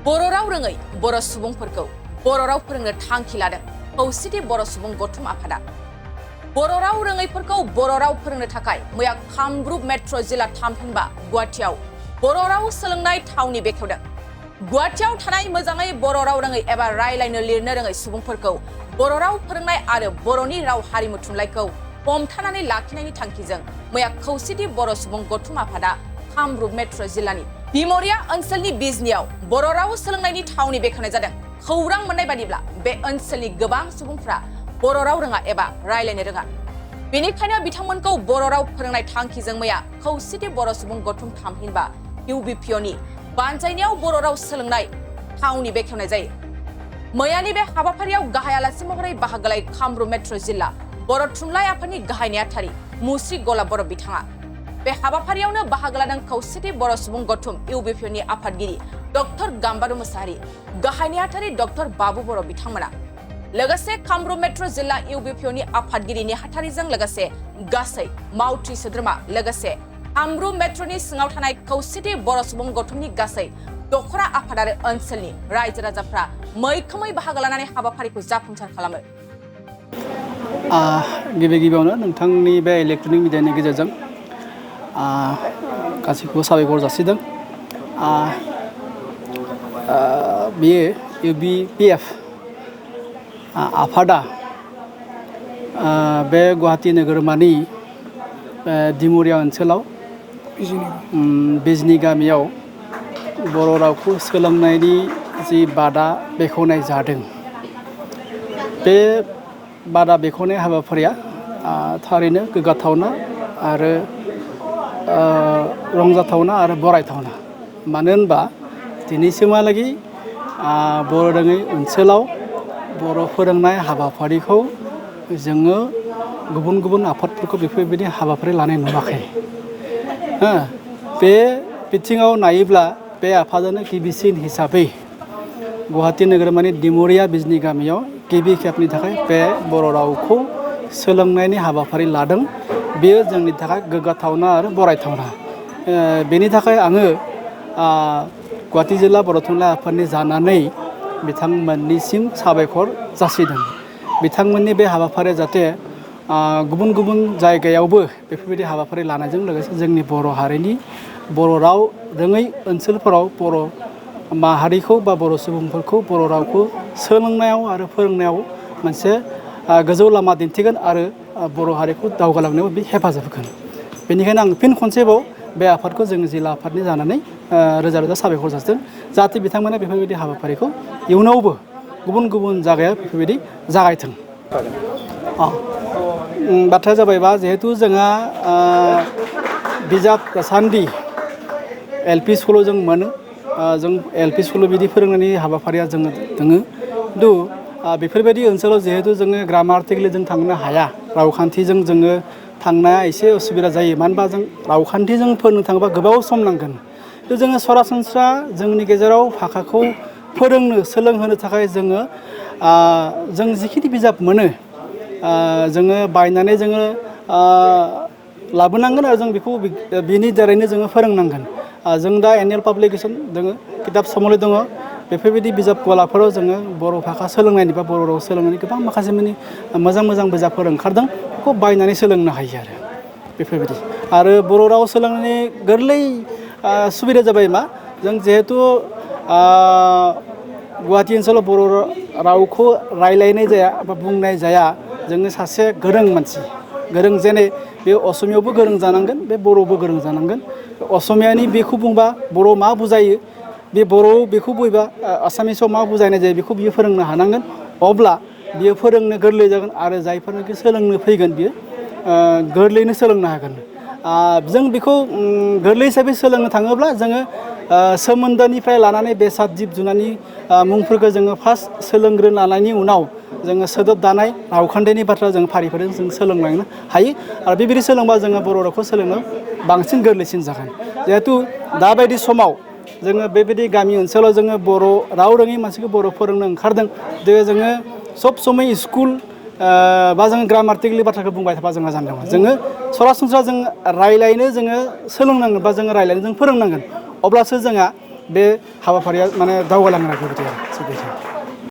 बर' राव रोङै बर' सुबुंफोरखौ बर' राव फोरोंनो थांखि लादों खौसेथि बर' सुबुं गौथुम आफादा। बर' राव रोङैफोरखौ बर' राव फोरोंनो थाखाय मैया कामरुप मेट्र' जिल्ला थामहिनबा गुवाहाटीआव बर' राव सोलोंनाय थावनि बेखेवदों। गुवाहाटीआव थानाय मोजाङै बर' राव रोङै एबा रायलायनो लिरनो रोङै सुबुंफोरखौ बर' राव फोरोंनाय आरो बर'नि राव हारिमु थुनलाइखौ हमथानानै लाखिनायनि थांखिजों मैया खौसेथि बर' सुबुं गौथुम आफादा कामरुप मेट्र' जिल्लानि बिमरिया ओनसोलनि बिजनियाव बर' राव सोलोंनायनि थावनि बेखेवनाय जादों। खौरां मोननाय बादिब्ला बे ओनसोलनि गोबां सुबुंफ्रा बर' राव रोङा एबा रायलायनो रोङा। बेनिखायनो बिथांमोनखौ बर' राव फोरोंनाय थांखिजों मैया खौसेथि बर' सुबुं गौथुम थामहिनबा UBPOनि बानजायनायाव बर' राव सोलोंनाय थावनि बेखेवनाय जायो। मैयानि बे हाबाफारियाव गाहाय आलासि महरै बाहागो लायो कामरुप मेट्र' जिल्ला बर' थुनलाइ आफादनि गाहाय नेहाथारि मुस्रि गलाब बर' बिथाङा। बे हाबाफारियावनो बाहागो लादों खौसेथि बर' सुबुं गौथुम UBPOनि आफादगिरि डक्टर गाम्बारु मोसाहारि, गाहाय नेहाथारि डक्टर बाबु बर' बिथांमोना। लोगोसे कामरुप मेट्र' जिल्ला UBPOनि आफादगिरि नेहाथारिजों लोगोसे गासै मावथि सोद्रोमा लोगोसे कामरुप मेट्र'नि सिङाव थानाय खौसेथि बर' सुबुं गौथुमनि गासै दखरा आफाद आरो ओनसोलनि रायजो राजाफ्रा मैखोमै बाहागो लानानै हाबाफारिखौ जाफुंसार खालामो। गिबि गिबियावनो नोंथांनि बे इलेक्ट्रनिक मिडियानि गेजेरजों गासैखौबो साबायखर जासिदों। बेयो UBPF आफादा बे गुवाहाटी नोगोरमानि दिमुरिया ओनसोलाव बिजनि गामियाव बर' रावखौ सोलोंनायनि जि बादा बेखेवनाय जादों। बे बादा बेखेवनाय हाबाफारिया थारैनो गोग्गाथावना आरो रंजाथावना आरो बरायथावना। मानो होनबा दिनैसिमहालागै बर' रोङै ओनसोलाव बर' फोरोंनाय हाबाफारिखौ जोङो गुबुन गुबुन आफादफोरखौ बेफोरबायदि हाबाफारि लानाय नुवाखै। बे बिथिङाव नायोब्ला बे आफादानो गिबिसिन हिसाबै गुवाहाटी नोगोरमानि दिमुरिया बिजनि गामियाव गिबि खेबनि थाखाय बे बर' रावखौ सोलोंनायनि हाबाफारि लादों। बेयो जोंनि थाखाय गोग्गाथावना आरो बरायथावना। बेनि थाखाय आङो गुवाहाटी जिल्ला बर' थुनलाइ आफादनि जानानै बिथांमोननिसिम साबायखर जासिदों। बिथांमोननि बे हाबाफारिया जाहाथे गुबुन गुबुन जायगायावबो बेफोरबायदि हाबाफारि लानायजों लोगोसे जोंनि बर' हारिनि बर' राव रोङै ओनसोलफोराव बर' माहारिखौ बा बर' सुबुंफोरखौ बर' रावखौ सोलोंनायाव आरो फोरोंनायाव मोनसे गोजौ लामा दिन्थिगोन आरो बर' हारिखौ दावगालांनायाव बे हेफाजाब होगोन। बेनिखायनो आं फिन खनसेबाव बे आफादखौ जों जिल्ला आफादनि जानानै रोजा रोजा साबायखर जासिदों। जाहाथे बिथांमोना बेफोरबायदि हाबाफारिखौ इयुनावबो गुबुन गुबुन जायगायाव बेफोरबायदि जागायथों। बाथ्राया जाबायबा जिहेथु जोंहा बिजाब दासान्दि LP स्कुलाव जों मोनो। जों LP स्कुलाव बिदि फोरोंनायनि हाबाफारिया जोङो दोङो। खिन्थु बेफोरबायदि ओनसोलाव जिहेतु जोङो ग्रामाटिकेलि जों थांनो हाया, रावखान्थिजों जोङो थांनाया एसे उसुबिदा जायो। मानो होनबा जों रावखान्थिजों फोरोंनो थाङोबा गोबाव सम नांगोन। जोङो सरासनस्रा जोंनि गेजेराव भाषाखौ फोरोंनो सोलोंहोनो थाखाय जोङो जों जिखिनि बिजाब मोनो जोङो बायनानै जोङो लाबोनांगोन आरो जों बेखौ बिनि दारैनो जोङो फोरोंनांगोन। जों दा एनुवेल पाब्लिकेसन दङ, किताब समले दङ। बेफोरबायदि बिजाब गलाफोराव जोङो बर' भाषा सोलोंनायनि बा बर' राव सोलोंनायनि गोबां माखासे माने मोजां मोजां बिजाबफोर ओंखारदों। बेखौ बायनानै सोलोंनो हायो आरो बेफोरबायदि। आरो बर' राव सोलोंनायनि गोरलै सुबिदा जाबाय मा, जों जिहेथु गुवाहाटी ओनसोलाव बर' रावखौ रायलायनाय जाया बा बुंनाय जाया। जोङो सासे गोरों मानसि, गोरों जेने बे असमियावबो गोरों जानांगोन, बे बर'आवबो गोरों जानांगोन। असमियानि बेखौ बुंबा बर' मा बुजायो, बे बर'आव बेखौ बुंबा आसामिसाव मा बुजायनाय जायो बेखौ बियो फोरोंनो हानांगोन। अब्ला बियो फोरोंनो गोरलै जागोन आरो जायफोरनाखि सोलोंनो फैगोन बियो गोरलैयैनो सोलोंनो हागोन। जों बेखौ गोरलै हिसाबै सोलोंनो थाङोब्ला जोङो सोमोन्दोनिफ्राय लानानै बेसाद जिब जुनारनि मुंफोरखौ जोङो फार्स्ट सोलोंग्रोना लानायनि उनाव जोङो सोदोब दानाय रावखान्थिनि बाथ्रा जों फारि फारि जों सोलोंलांनो हायो। आरो बेबायदि सोलोंबा जोङो बर' रावखौ सोलोंनो बांसिन गोरलैसिन जागोन। जिहेथु दाबायदि समाव जोङो बेबायदि गामि ओनसोलाव जोङो बर' राव रोङै मानसिखौ बर' फोरोंनो ओंखारदों। जोङो सब समय स्कुल बा जोङो ग्रामाटिकेलनि बाथ्राखौ बुंबाय थाबा जोंहा जानाय नङा। जोङो सरासनस्रा जों रायलायनो जोङो सोलोंनांगोन बा जोङो रायलायनो जों फोरोंनांगोन। अब्लासो जोंहा बे हाबाफारिया माने दावगालांनो नागिरबाय आरो